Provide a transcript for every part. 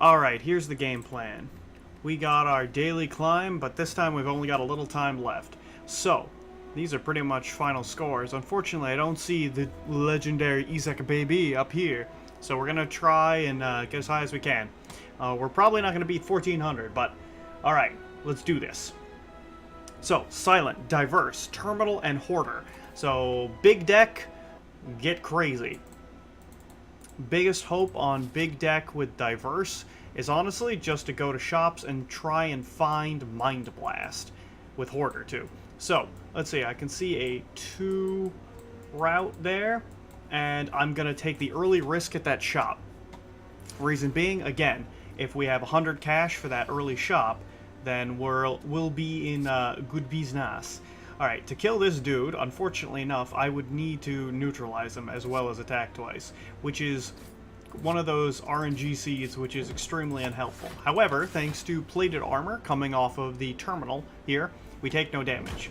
Alright, here's the game plan. We got our daily climb, but this time we've only got a little time left. So, these are pretty much final scores. Unfortunately, I don't see the legendary Isaac Baby up here. So we're going to try and get as high as we can. We're probably not going to beat 1400, but alright, let's do this. So, Silent, Diverse, Terminal, and Hoarder. So, big deck, get crazy. Biggest hope on big deck with Diverse is honestly just to go to shops and try and find Mind Blast with Hoarder too. So, let's see, I can see a 2 route there, and I'm going to take the early risk at that shop. Reason being, again, if we have 100 cash for that early shop, then we'll be in good business. Alright, to kill this dude, unfortunately enough, I would need to neutralize him as well as attack twice, which is one of those RNG seeds which is extremely unhelpful. However, thanks to plated armor coming off of the terminal here, we take no damage.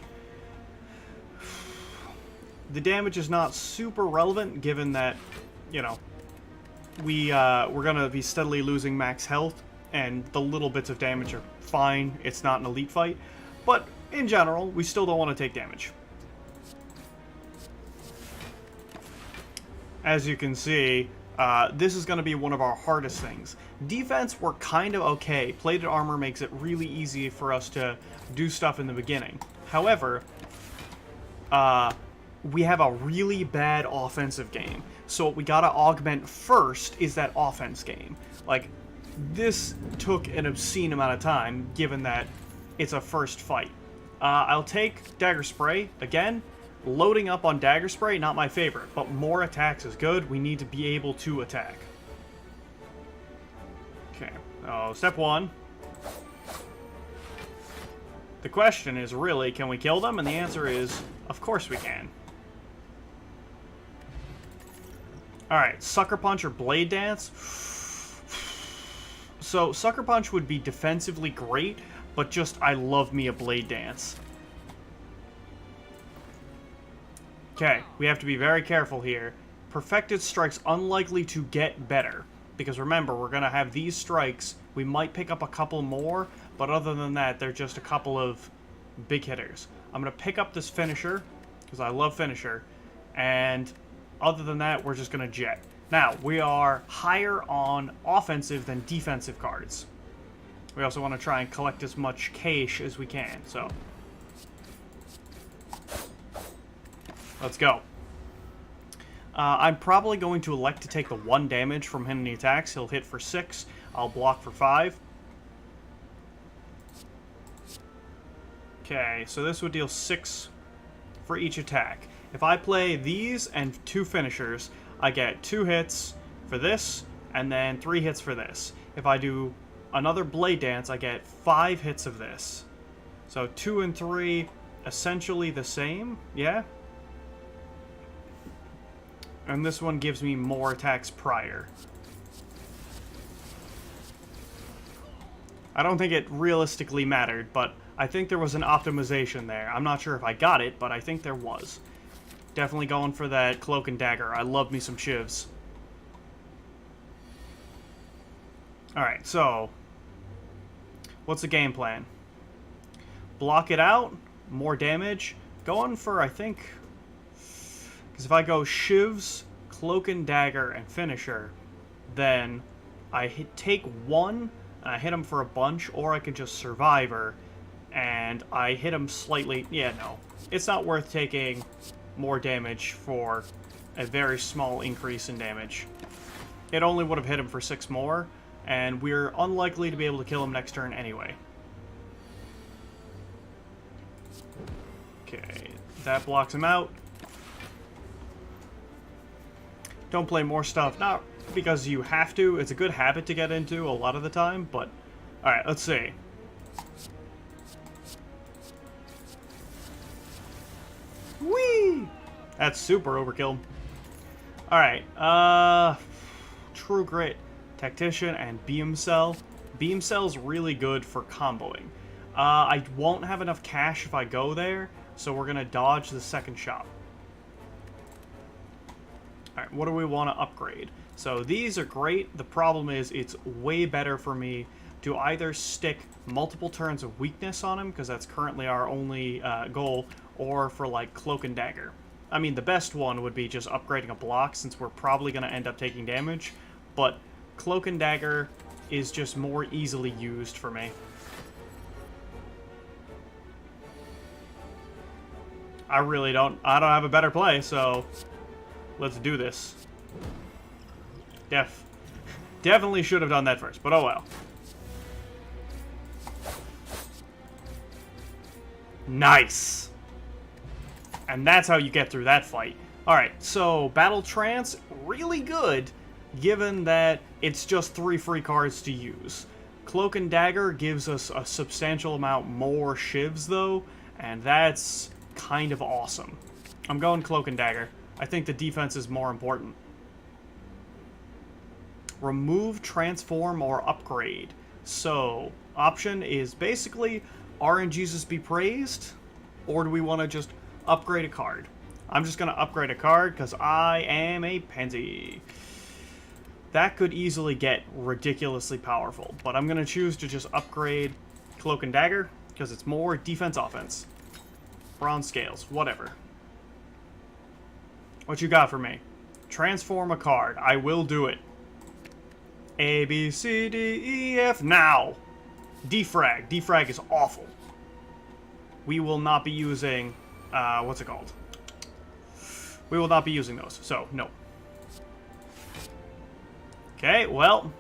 The damage is not super relevant given that, you know, we're going to be steadily losing max health, and the little bits of damage are fine. It's not an elite fight, but in general, we still don't want to take damage. As you can see, this is going to be one of our hardest things. Defense, we're kind of okay. Plated armor makes it really easy for us to do stuff in the beginning. However, we have a really bad offensive game. So what we got to augment first is that offense game. Like, this took an obscene amount of time, given that it's a first fight. I'll take Dagger Spray. Again, loading up on Dagger Spray, not my favorite, but more attacks is good. We need to be able to attack. Okay, step 1. The question is really, can we kill them? And the answer is, of course we can. Alright, Sucker Punch or Blade Dance? So, Sucker Punch would be defensively great, but just, I love me a Blade Dance. Okay, we have to be very careful here. Perfected Strike's unlikely to get better, because remember, we're going to have these strikes. We might pick up a couple more, but other than that, they're just a couple of big hitters. I'm going to pick up this Finisher, because I love Finisher, and other than that, we're just going to jet. Now, we are higher on offensive than defensive cards. We also want to try and collect as much cash as we can, so let's go. I'm probably going to elect to take the 1 damage from him in the attacks. He'll hit for 6. I'll block for 5. Okay, so this would deal 6 for each attack. If I play these and 2 finishers, I get 2 hits for this, and then 3 hits for this. If I do another Blade Dance, I get 5 hits of this. So 2 and 3, essentially the same, yeah? And this one gives me more attacks prior. I don't think it realistically mattered, but I think there was an optimization there. I'm not sure if I got it, but I think there was. Definitely going for that Cloak and Dagger. I love me some shivs. Alright, so what's the game plan? Block it out, more damage. Going for, I think, because if I go Shivs, Cloak and Dagger, and Finisher, then I take 1, and I hit him for a bunch, or I could just Survivor, and I hit him slightly. Yeah, no. It's not worth taking more damage for a very small increase in damage. It only would have hit him for 6 more, and we're unlikely to be able to kill him next turn anyway. Okay, that blocks him out. Don't play more stuff, not because you have to. It's a good habit to get into a lot of the time, but alright, let's see. Whee! That's super overkill. Alright, True Grit, Tactician, and Beam Cell. Beam Cell's really good for comboing. I won't have enough cash if I go there, so we're going to dodge the second shop. Alright, what do we want to upgrade? So these are great. The problem is it's way better for me to either stick multiple turns of weakness on him, because that's currently our only goal, or for like Cloak and Dagger. I mean, the best one would be just upgrading a block, since we're probably going to end up taking damage, but Cloak and Dagger is just more easily used for me. I don't have a better play, so let's do this. Definitely should have done that first, but oh well. Nice! And that's how you get through that fight. Alright, so Battle Trance, really good, given that it's just 3 free cards to use. Cloak and Dagger gives us a substantial amount more shivs, though, and that's kind of awesome. I'm going Cloak and Dagger. I think the defense is more important. Remove, transform, or upgrade. So, option is basically RNGesus be praised, or do we want to just upgrade a card? I'm just going to upgrade a card because I am a pansy. That could easily get ridiculously powerful, but I'm going to choose to just upgrade Cloak and Dagger because it's more defense offense. Bronze scales, whatever. What you got for me? Transform a card. I will do it. A, B, C, D, E, F, now! Defrag. Defrag is awful. We will not be using, what's it called? We will not be using those, so, no. Okay, well.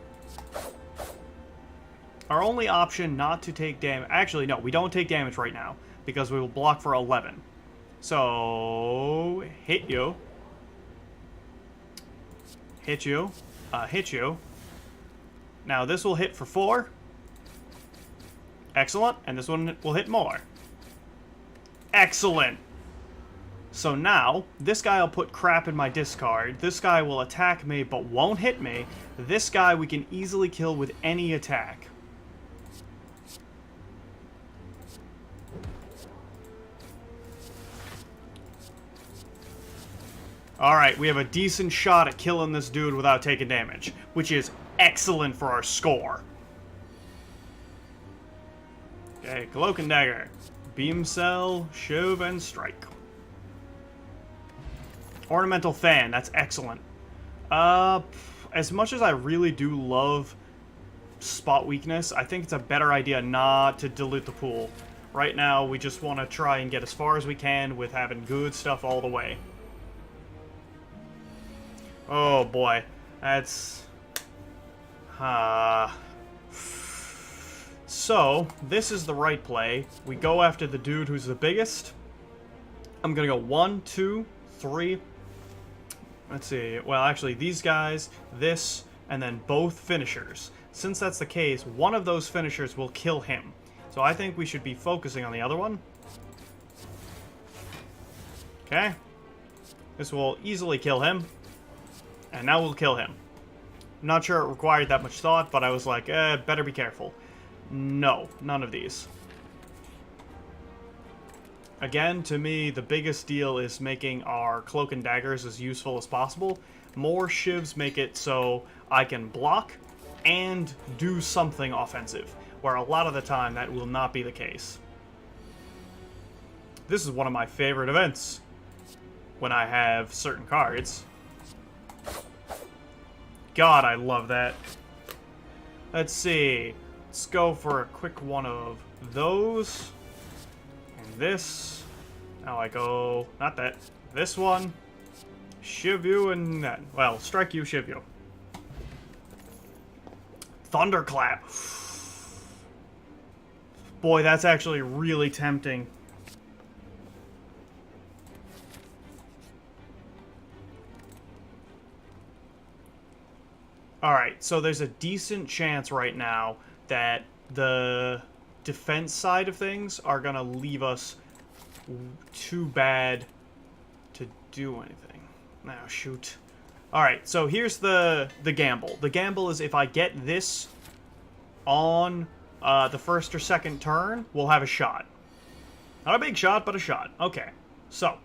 Our only option not to take damage, actually, no, we don't take damage right now, because we will block for 11. So, hit you. Hit you. Hit you. Now, this will hit for 4. Excellent. And this one will hit more. Excellent. So now, this guy will put crap in my discard. This guy will attack me, but won't hit me. This guy we can easily kill with any attack. Alright, we have a decent shot at killing this dude without taking damage, which is excellent for our score. Okay, Cloak and Dagger. Beam Cell, Shiv, and Strike. Ornamental Fan, that's excellent. As much as I really do love Spot Weakness, I think it's a better idea not to dilute the pool. Right now, we just want to try and get as far as we can with having good stuff all the way. Oh boy, that's... So, this is the right play. We go after the dude who's the biggest. I'm gonna go 1, 2, 3. Let's see. Well, actually, these guys, this, and then both finishers. Since that's the case, one of those finishers will kill him. So I think we should be focusing on the other one. Okay. This will easily kill him. And now we'll kill him. I'm not sure it required that much thought, but I was like, better be careful. No, none of these. Again, to me, the biggest deal is making our Cloak and Daggers as useful as possible. More shivs make it so I can block and do something offensive, where a lot of the time that will not be the case. This is one of my favorite events, when I have certain cards. God, I love that. Let's see. Let's go for a quick one of those. And this. Now I go... Not that. This one. Shiv you and that. Well, strike you, shiv you. Thunderclap. Boy, that's actually really tempting. Alright, so there's a decent chance right now that the defense side of things are going to leave us too bad to do anything. Now, shoot. Alright, so here's the gamble. The gamble is if I get this on the first or second turn, we'll have a shot. Not a big shot, but a shot. Okay, so.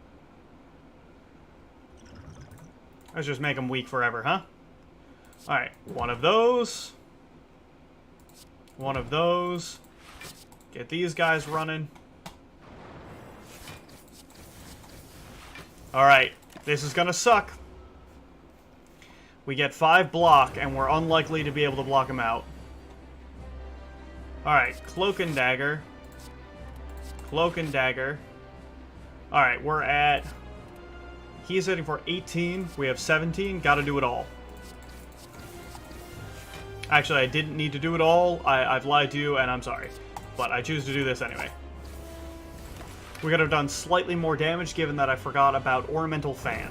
Let's just make them weak forever, huh? Alright, one of those. One of those. Get these guys running. Alright, this is gonna suck. We get 5 block, and we're unlikely to be able to block him out. Alright, Cloak and Dagger. Cloak and Dagger. Alright, we're at... He's hitting for 18. We have 17. Gotta do it all. Actually, I didn't need to do it all. I've lied to you, and I'm sorry. But I choose to do this anyway. We could have done slightly more damage, given that I forgot about Ornamental Fan.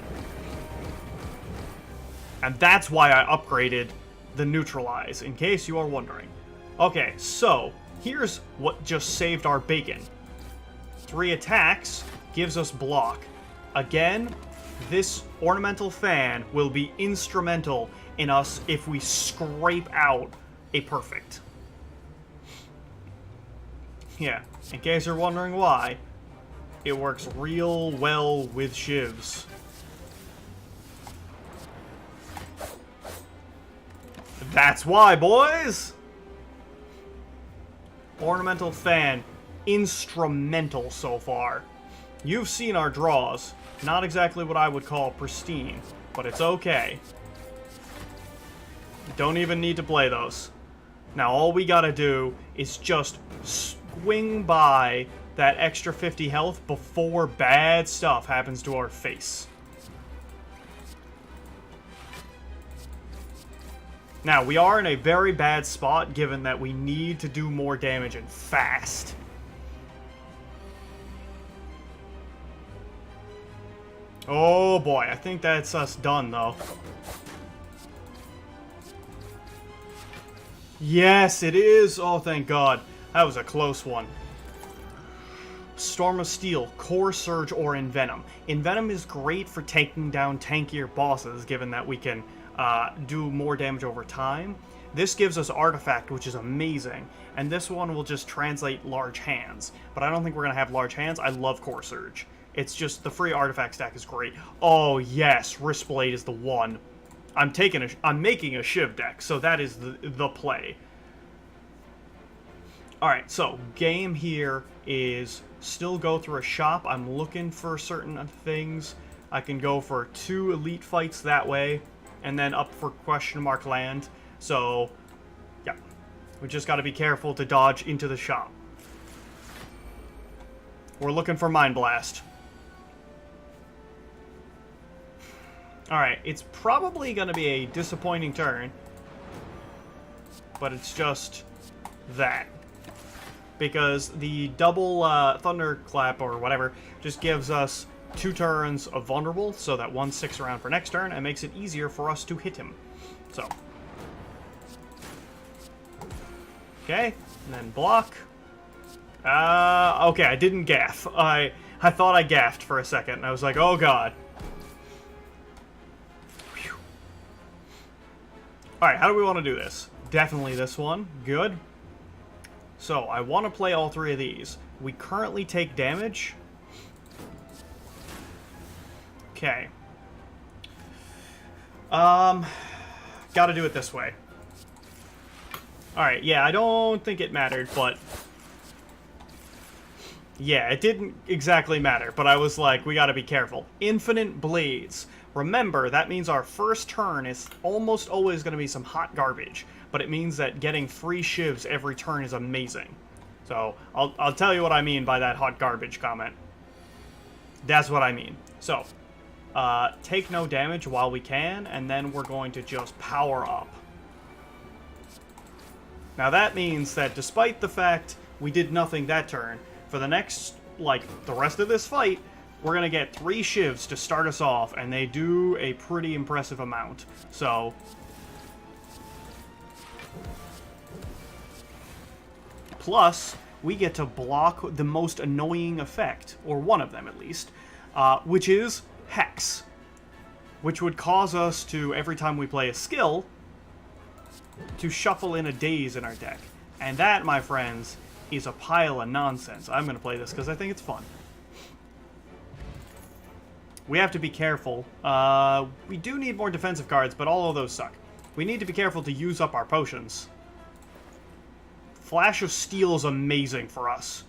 And that's why I upgraded the Neutralize, in case you are wondering. Okay, so, here's what just saved our bacon. 3 attacks gives us block. Again, this Ornamental Fan will be instrumental in us if we scrape out a perfect. Yeah, in case you're wondering why, it works real well with shivs. That's why, boys! Ornamental Fan, instrumental so far. You've seen our draws. Not exactly what I would call pristine, but it's okay. Don't even need to play those. Now all we gotta do is just swing by that extra 50 health before bad stuff happens to our face. Now, we are in a very bad spot given that we need to do more damage and fast. Oh boy, I think that's us done though. Yes, it is! Oh, thank God. That was a close one. Storm of Steel, Core Surge, or Envenom. Envenom is great for taking down tankier bosses, given that we can do more damage over time. This gives us Artifact, which is amazing, and this one will just translate Large Hands. But I don't think we're going to have Large Hands. I love Core Surge. It's just, the free Artifact stack is great. Oh yes, Wristblade is the one. I'm making a Shiv deck, so that is the play. Alright, so game here is still go through a shop. I'm looking for certain things. I can go for 2 elite fights that way, and then up for question mark land. So, yeah. We just gotta be careful to dodge into the shop. We're looking for Mind Blast. Alright, it's probably going to be a disappointing turn, but it's just that. Because the double Thunderclap or whatever just gives us 2 turns of vulnerable, so that 1 sticks around for next turn, and makes it easier for us to hit him. So. Okay, and then block. Okay, I didn't gaff. I thought I gaffed for a second, and I was like, oh god. Alright, how do we want to do this? Definitely this one. Good. So, I want to play all 3 of these. We currently take damage. Okay. Gotta do it this way. Alright, yeah, I don't think it mattered, but... Yeah, it didn't exactly matter, but I was like, we gotta be careful. Infinite Blades. Remember, that means our first turn is almost always going to be some hot garbage, but it means that getting free shivs every turn is amazing. So, I'll tell you what I mean by that hot garbage comment. That's what I mean. So, take no damage while we can, and then we're going to just power up. Now that means that despite the fact we did nothing that turn, for the next, like, the rest of this fight, we're going to get 3 shivs to start us off, and they do a pretty impressive amount. So, plus, we get to block the most annoying effect, or one of them at least, which is Hex. Which would cause us to, every time we play a skill, to shuffle in a Daze in our deck. And that, my friends, is a pile of nonsense. I'm going to play this because I think it's fun. We have to be careful. We do need more defensive cards, but all of those suck. We need to be careful to use up our potions. Flash of Steel is amazing for us.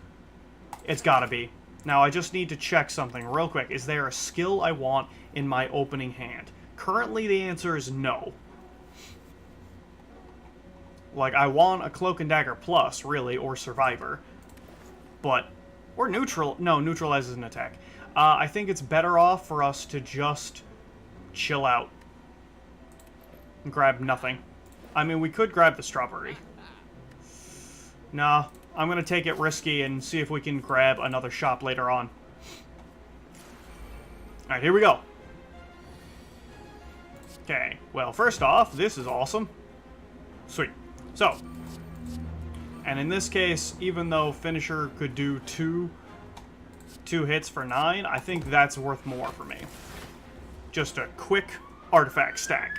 It's gotta be. Now, I just need to check something real quick. Is there a skill I want in my opening hand? Currently, the answer is no. Like, I want a Cloak and Dagger Plus, really, or Survivor. But, or Neutral, no, neutralizes an attack. I think it's better off for us to just chill out. And grab nothing. I mean, we could grab the Strawberry. Nah, I'm gonna take it risky and see if we can grab another shop later on. Alright, here we go. Okay, well, first off, this is awesome. Sweet. So, and in this case, even though Finisher could do two hits for 9, I think that's worth more for me. Just a quick artifact stack.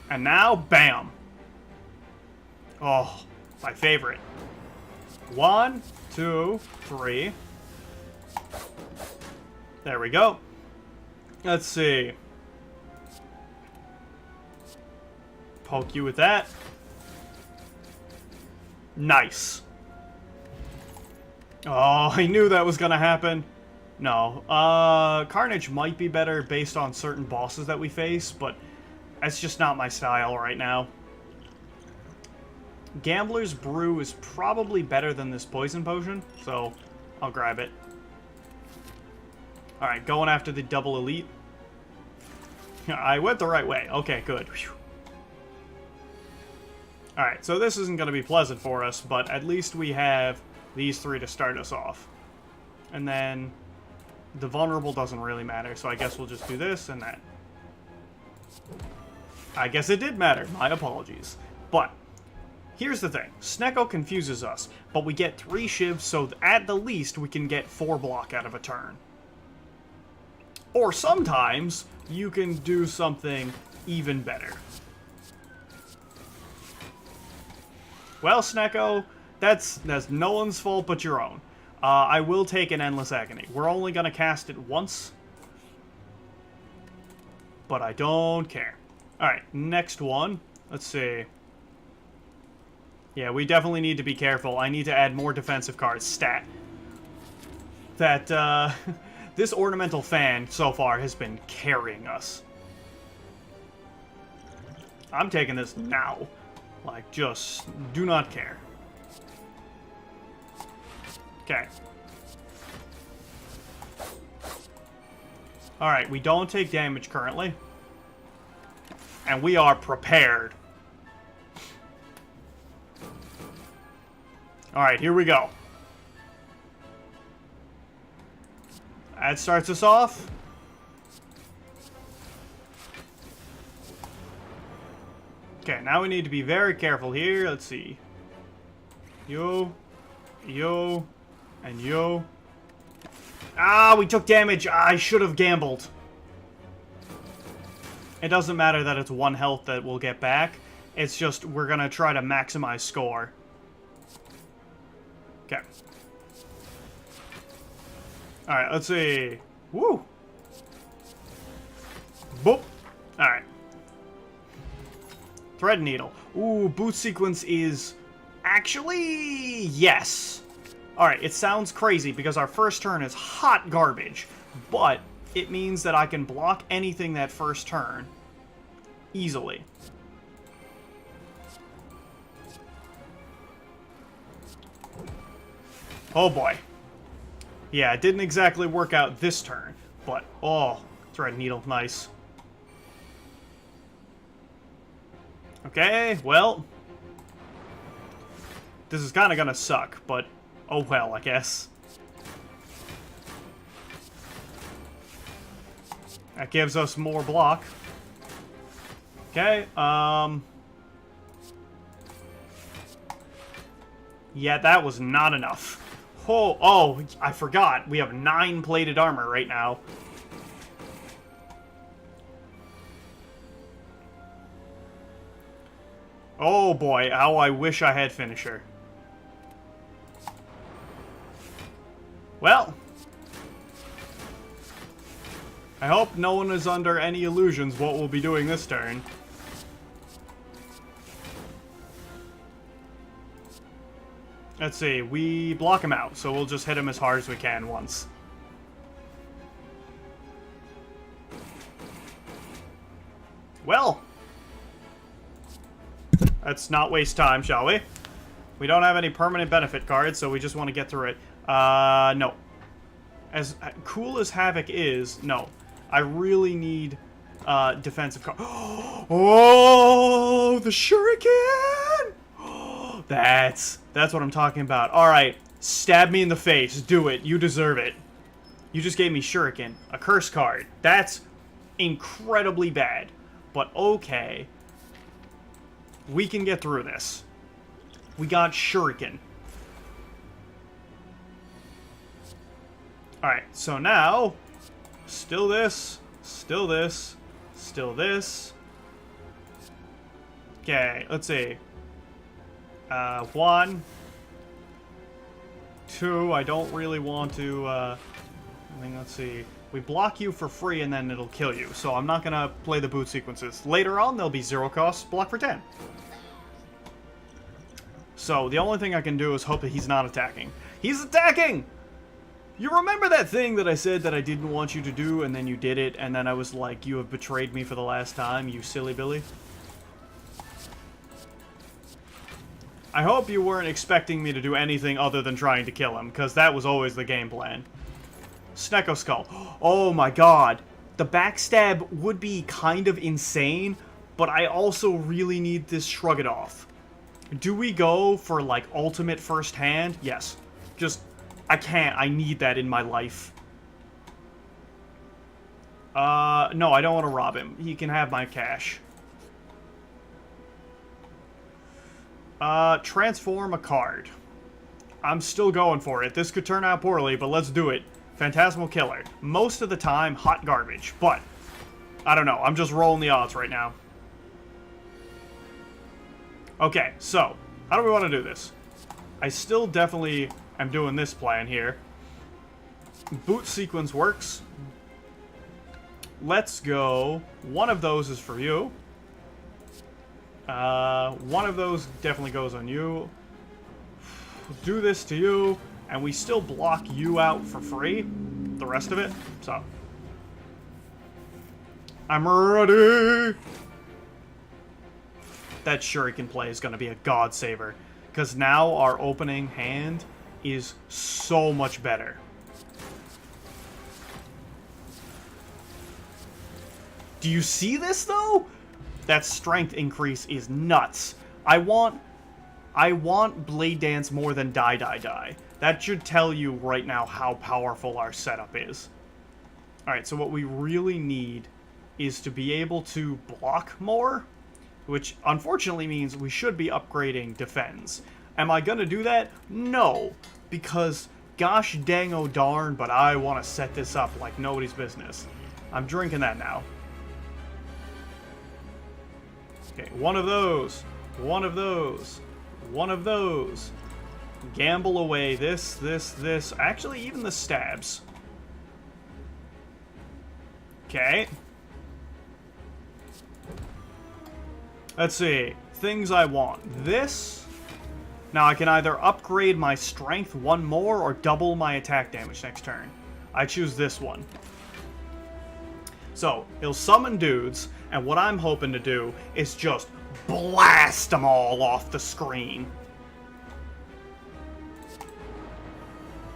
And now, bam! Oh, my favorite. 1, 2, 3. There we go. Let's see. Poke you with that. Nice. Oh, I knew that was gonna happen. No. Carnage might be better based on certain bosses that we face, but that's just not my style right now. Gambler's Brew is probably better than this Poison Potion, so I'll grab it. Alright, going after the double elite. I went the right way. Okay, good. Alright, so this isn't going to be pleasant for us, but at least we have these 3 to start us off. And then the vulnerable doesn't really matter, so I guess we'll just do this and that. I guess it did matter. My apologies. But here's the thing. Snecko confuses us, but we get 3 shivs, so at the least we can get 4 block out of a turn. Or sometimes you can do something even better. Well, Snecko, that's no one's fault but your own. I will take an Endless Agony. We're only going to cast it once, but I don't care. Alright, next one. Let's see. Yeah, we definitely need to be careful. I need to add more defensive cards. Stat. That, this Ornamental Fan so far has been carrying us. I'm taking this now. Like, just do not care. Okay. Alright, we don't take damage currently. And we are prepared. Alright, here we go. That starts us off. Okay, now we need to be very careful here. Let's see. Yo, yo, and yo. Ah, we took damage. I should have gambled. It doesn't matter that it's 1 health that we'll get back. It's just we're going to try to maximize score. Okay. Alright, let's see. Woo! Boop! Alright. Thread Needle. Ooh, Boot Sequence is... Actually, yes. Alright, it sounds crazy because our first turn is hot garbage. But it means that I can block anything that first turn easily. Oh boy. Yeah, it didn't exactly work out this turn, but oh, Thread Needle, nice. Okay, well, this is kind of gonna suck, but oh well, I guess. That gives us more block. Okay, yeah, that was not enough. Oh, I forgot. We have 9 plated armor right now. Oh boy, how I wish I had Finisher. Well. I hope no one is under any illusions what we'll be doing this turn. Let's see, we block him out, so we'll just hit him as hard as we can once. Well, let's not waste time, shall we? We don't have any permanent benefit cards, so we just want to get through it. No. As cool as Havoc is, no. I really need defensive card. Oh, the Shuriken! That's what I'm talking about. Alright, stab me in the face. Do it. You deserve it. You just gave me Shuriken. A curse card. That's incredibly bad. But okay. We can get through this. We got Shuriken. Alright, so now, still this, still this, still this. Okay, let's see. 1, 2, I don't really want to, I mean, let's see. We block you for free and then it'll kill you, so I'm not gonna play the boot sequences. Later on, they'll be 0 cost, block for 10. So, the only thing I can do is hope that he's not attacking. He's attacking! You remember that thing that I said that I didn't want you to do, and then you did it, and then I was like, you have betrayed me for the last time, you silly Billy? I hope you weren't expecting me to do anything other than trying to kill him, because that was always the game plan. Snecko Skull. Oh my god. The backstab would be kind of insane, but I also really need this Shrug It Off. Do we go for, like, ultimate first hand? Yes. Just, I can't. I need that in my life. No, I don't want to rob him. He can have my cash. Transform a card. I'm still going for it. This could turn out poorly, but let's do it. Phantasmal Killer. Most of the time, hot garbage, but I don't know. I'm just rolling the odds right now. Okay, so, how do we want to do this? I still definitely am doing this plan here. Boot sequence works. Let's go. One of those is for you. One of those definitely goes on you. Do this to you, and we still block you out for free. The rest of it, so. I'm ready! That Shuriken play is going to be a god saver, because now our opening hand is so much better. Do you see this, though? That strength increase is nuts. I want Blade Dance more than Die Die Die. That should tell you right now how powerful our setup is. Alright, so what we really need is to be able to block more, which unfortunately means we should be upgrading defense. Am I gonna do that? No, because gosh dang oh darn, but I want to set this up like nobody's business. I'm drinking that now. Okay, one of those, one of those, one of those. Gamble away this, this. Actually, even the stabs. Okay. Let's see. Things I want. This. Now, I can either upgrade my strength one more or double my attack damage next turn. I choose this one. So, he'll summon dudes, and what I'm hoping to do is just blast them all off the screen.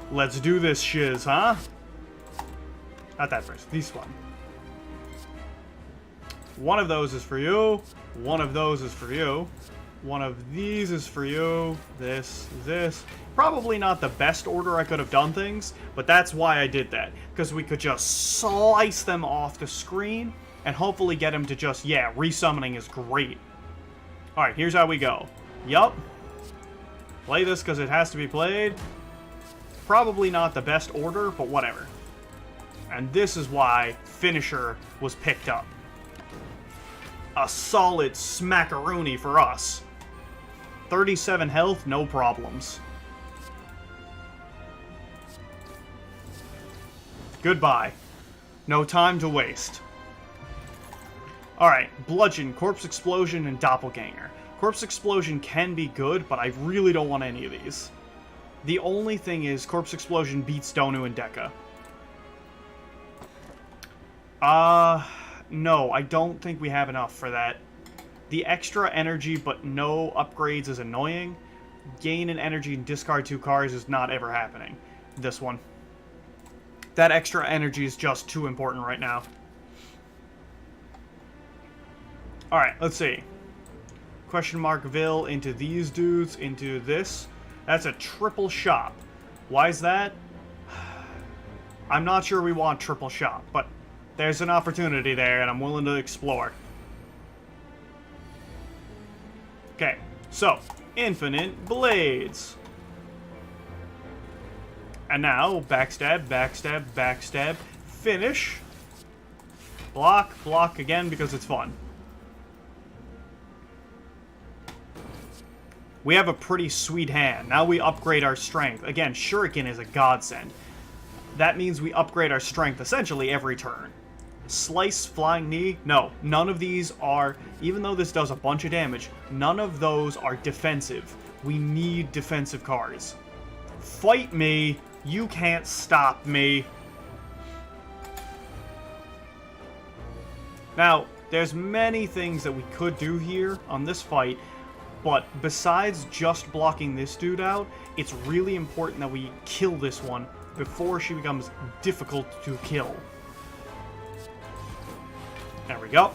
Let's do this shiz, huh? Not that first. This one. One of those is for you. One of those is for you. One of these is for you. This. Probably not the best order I could have done things, but that's why I did that. Because we could just slice them off the screen and hopefully get him to just, yeah, resummoning is great. Alright, here's how we go. Yup. Play this because it has to be played. Probably not the best order, but whatever. And this is why Finisher was picked up. A solid smackaroonie for us. 37 health, no problems. Goodbye. No time to waste. Alright, Bludgeon, Corpse Explosion, and Doppelganger. Corpse Explosion can be good, but I really don't want any of these. The only thing is Corpse Explosion beats Donu and Deka. No, I don't think we have enough for that. The extra energy but no upgrades is annoying. Gain an energy and discard 2 cards is not ever happening. This one. That extra energy is just too important right now. Alright, let's see. Question mark Vil into these dudes, into this. That's a triple shop. Why is that? I'm not sure we want triple shop, but there's an opportunity there and I'm willing to explore. Okay, so, Infinite Blades. And now, backstab, backstab, backstab, finish. Block, block again because it's fun. We have a pretty sweet hand. Now we upgrade our strength. Again, Shuriken is a godsend. That means we upgrade our strength essentially every turn. Slice, Flying Knee, no. None of these are, even though this does a bunch of damage, none of those are defensive. We need defensive cards. Fight me. You can't stop me. Now, there's many things that we could do here on this fight, but besides just blocking this dude out, it's really important that we kill this one before she becomes difficult to kill. There we go.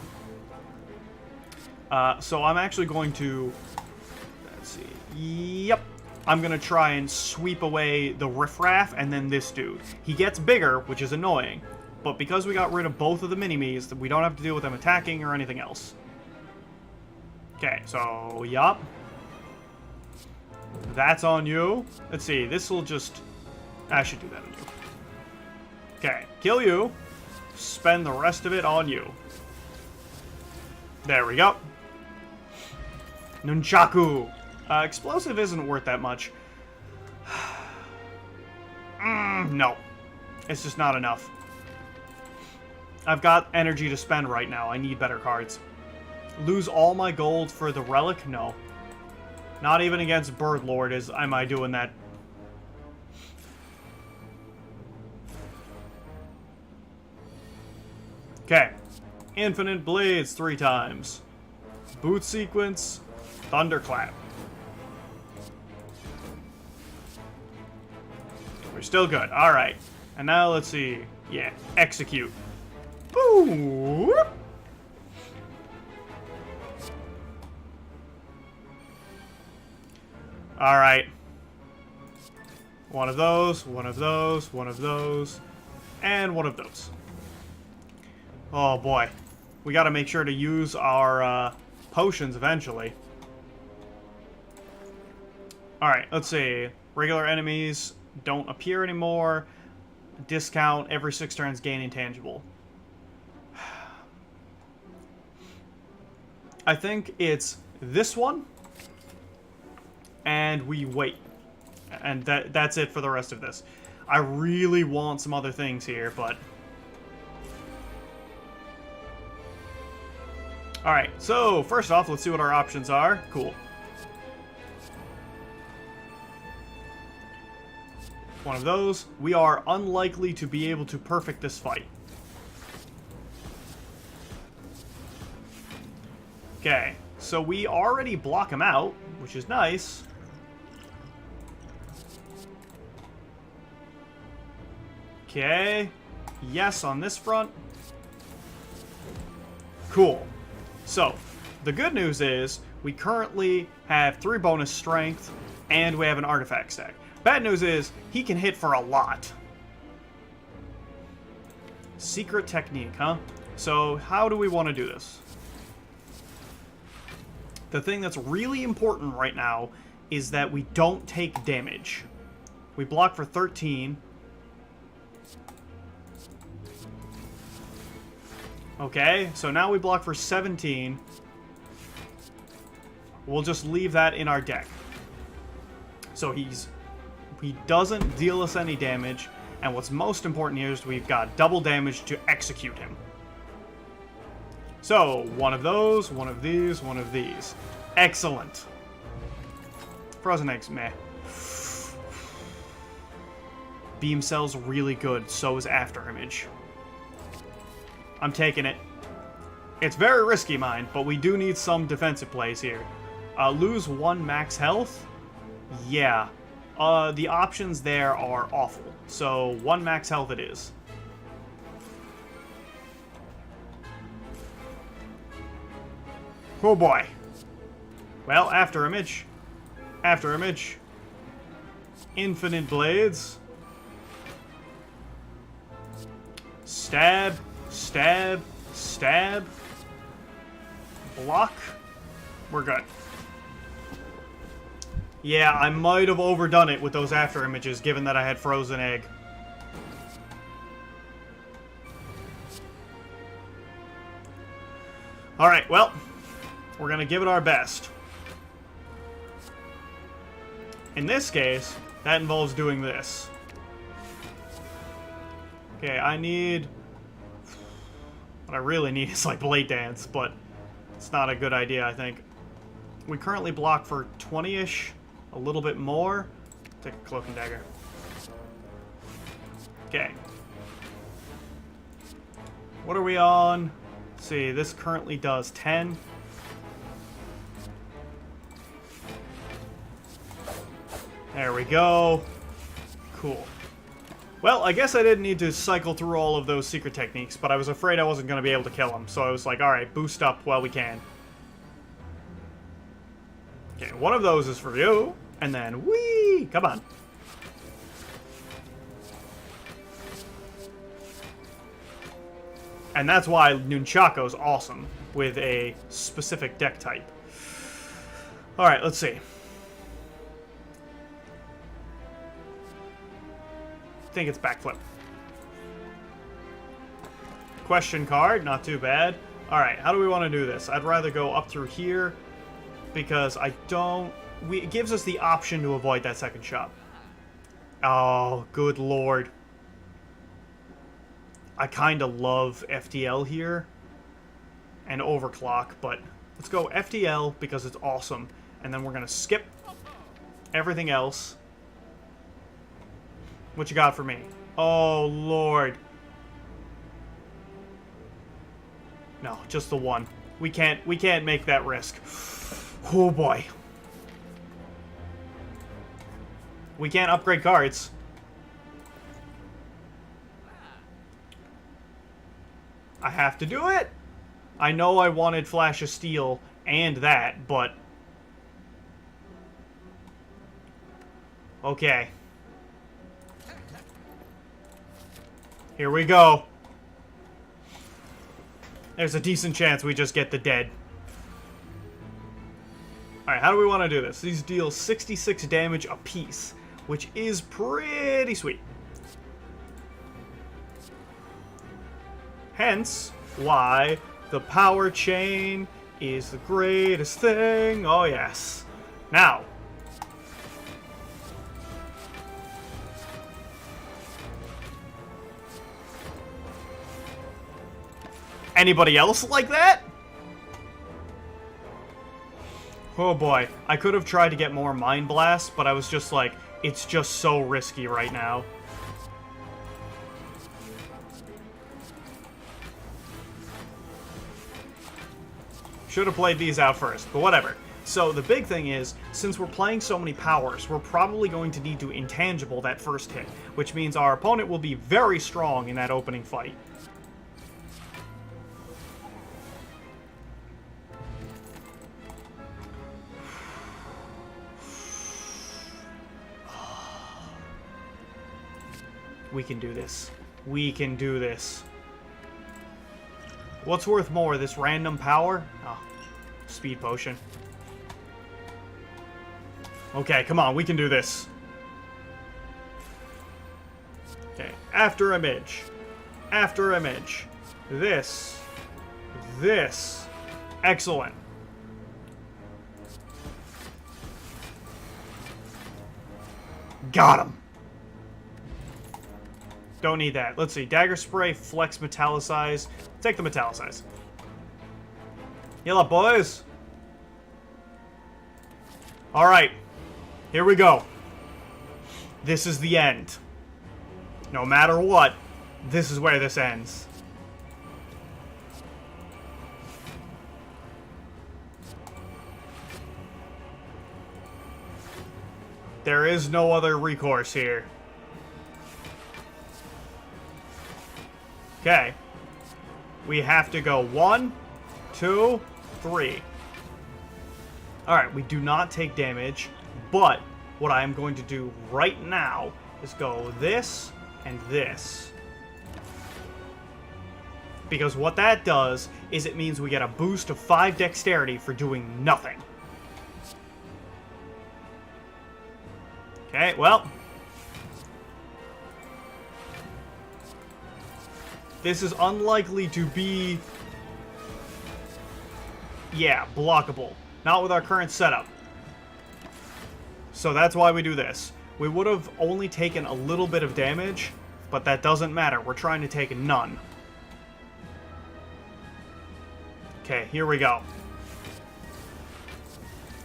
So I'm actually going to... Let's see. Yep. I'm going to try and sweep away the riffraff and then this dude. He gets bigger, which is annoying. But because we got rid of both of the mini-me's, we don't have to deal with them attacking or anything else. Okay, so, yup. That's on you. Let's see, this will just... I should do that on you. Okay, kill you. Spend the rest of it on you. There we go. Nunchaku. Explosive isn't worth that much. No. It's just not enough. I've got energy to spend right now. I need better cards. Lose all my gold for the relic? No. Not even against Birdlord am I doing that. Okay. Infinite Blades 3 times. Boot Sequence. Thunderclap. We're still good. Alright. And now let's see. Yeah. Execute. Ooh. Alright. One of those, one of those, one of those, and one of those. Oh boy. We gotta make sure to use our potions eventually. Alright, let's see. Regular enemies don't appear anymore. Discount every 6 turns, gain intangible. I think it's this one. And we wait. And that's it for the rest of this. I really want some other things here, but... Alright, so first off, let's see what our options are. Cool. One of those. We are unlikely to be able to perfect this fight. Okay, so we already block him out, which is nice. Okay. Yes on this front. Cool. So, the good news is, we currently have 3 bonus strength, and we have an artifact stack. Bad news is, he can hit for a lot. Secret technique, huh? So, how do we want to do this? The thing that's really important right now is that we don't take damage. We block for 13. Okay, so now we block for 17. We'll just leave that in our deck. So he doesn't deal us any damage. And what's most important here is we've got double damage to execute him. So, one of those, one of these, one of these. Excellent. Frozen eggs, meh. Beam cell's really good, so is After Image. I'm taking it. It's very risky, mind, but we do need some defensive plays here. Lose 1 max health? Yeah. The options there are awful. So, 1 max health it is. Oh boy. Well, After Image. After Image. Infinite Blades. Stab. Stab. Stab. Block. We're good. Yeah, I might have overdone it with those After Images, given that I had Frozen Egg. Alright, well, we're gonna give it our best. In this case, that involves doing this. Okay, I need... What I really need is, like, Blade Dance, but it's not a good idea, I think. We currently block for 20-ish. A little bit more. Take a Cloak and Dagger. Okay. What are we on? Let's see, this currently does 10. There we go. Cool. Well, I guess I didn't need to cycle through all of those secret techniques, but I was afraid I wasn't going to be able to kill him, so I was like, alright, boost up while we can. Okay, one of those is for you. And then, whee! Come on. And that's why Nunchako's awesome with a specific deck type. Alright, let's see. I think it's backflip. Question card, not too bad. Alright, how do we want to do this? I'd rather go up through here because I don't... it gives us the option to avoid that second shot. Oh, good lord. I kind of love FTL here and Overclock, but let's go FTL because it's awesome. And then we're going to skip everything else. What you got for me? Oh, lord. No, just the one. We can't make that risk. Oh, boy. We can't upgrade cards. I have to do it. I know I wanted Flash of Steel and that, but... Okay. Here we go. There's a decent chance we just get the dead. Alright, how do we want to do this? These deal 66 damage apiece, which is pretty sweet. Hence, why the power chain is the greatest thing. Oh, yes. Now. Anybody else like that? Oh boy, I could have tried to get more Mind Blast, but I was just like, it's just so risky right now. Should have played these out first, but whatever. So the big thing is, since we're playing so many powers, we're probably going to need to intangible that first hit, which means our opponent will be very strong in that opening fight. We can do this. We can do this. What's worth more, this random power? Oh, speed potion. Okay, come on, we can do this. Okay, after image. After image. This. This. Excellent. Got him. Don't need that. Let's see. Dagger spray, flex metallicize. Take the metallicize. Heal up, boys. Alright. Here we go. This is the end. No matter what, this is where this ends. There is no other recourse here. Okay. We have to go 1, 2, 3. Alright, we do not take damage, but what I am going to do right now is go this and this. Because what that does is it means we get a boost of 5 dexterity for doing nothing. Okay, well. This is unlikely to be... yeah, blockable. Not with our current setup. So that's why we do this. We would have only taken a little bit of damage, but that doesn't matter. We're trying to take none. Okay, here we go.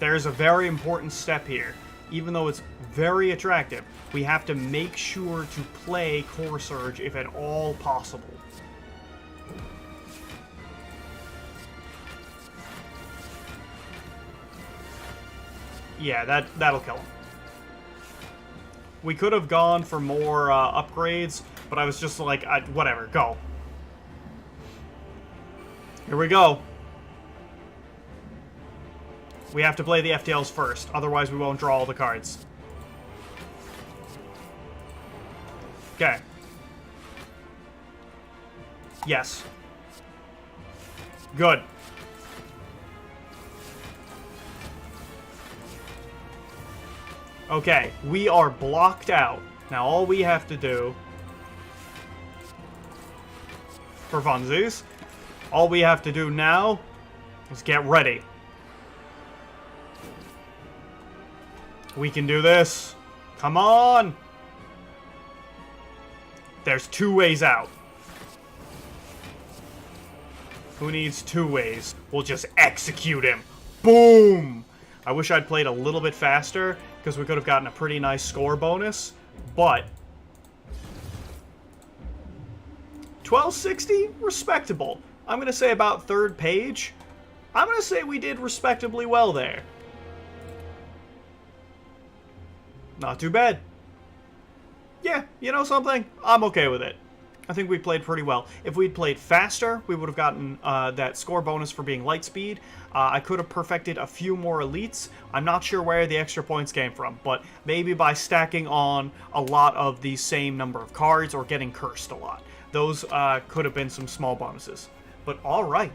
There's a very important step here. Even though it's very attractive, we have to make sure to play Core Surge if at all possible. Yeah, that'll kill him. We could have gone for more upgrades, but I was just like, whatever, go. Here we go. We have to play the FTLs first, otherwise we won't draw all the cards. Okay. Yes. Good. Okay, we are blocked out. Now all we have to do, for funsies, all we have to do now is get ready. We can do this. Come on! There's 2 ways out. Who needs 2 ways? We'll just execute him. Boom! I wish I'd played a little bit faster, because we could have gotten a pretty nice score bonus, but 1260? Respectable. I'm going to say about 3rd page. I'm going to say we did respectably well there. Not too bad. Yeah, you know something? I'm okay with it. I think we played pretty well. If we'd played faster, we would have gotten that score bonus for being light speed. I could have perfected a few more elites. I'm not sure where the extra points came from, but maybe by stacking on a lot of the same number of cards or getting cursed a lot. Those could have been some small bonuses. But alright,